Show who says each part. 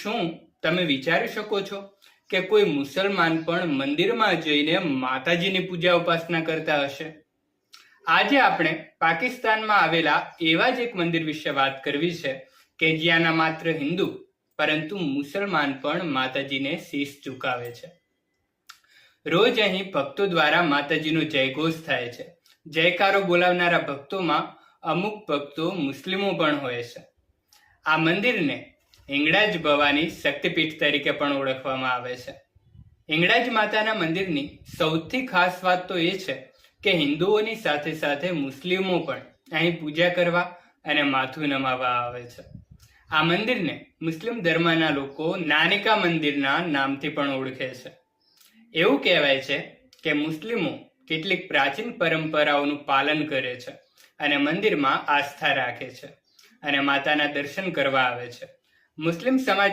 Speaker 1: શું તમે વિચારી શકો છો કે કોઈ મુસલમાન પણ મંદિરમાં જઈને માતાજીની પૂજા ઉપાસના કરતા હશે? આજે આપણે પાકિસ્તાનમાં આવેલા એવા જ એક મંદિર વિશે વાત કરવી છે કે જ્યાં ન માત્ર હિન્દુ પરંતુ મુસલમાન પણ માતાજીને શીશ ઝુકાવે છે. રોજ અહીં ભક્તો દ્વારા માતાજીનો જયઘોષ થાય છે. જયકારો બોલાવનારા ભક્તોમાં અમુક ભક્તો મુસ્લિમો પણ હોય છે. આ મંદિરને હિંગળાજ ભવાની શક્તિપીઠ તરીકે પણ ઓળખવામાં આવે છે. હિંગળાજ માતાના મંદિરની સૌથી ખાસ વાત તો એ છે કે હિન્દુઓની સાથે સાથે મુસ્લિમો પણ અહીં પૂજા કરવા અને માથું નમાવવા આવે છે. આ મંદિરને મુસ્લિમ ધર્મના લોકો નાનિકા મંદિરના નામથી પણ ઓળખે છે. એવું કહેવાય છે કે મુસ્લિમો કેટલીક પ્રાચીન પરંપરાઓનું પાલન કરે છે અને મંદિરમાં આસ્થા રાખે છે અને માતાના દર્શન કરવા આવે છે. મુસ્લિમ સમાજ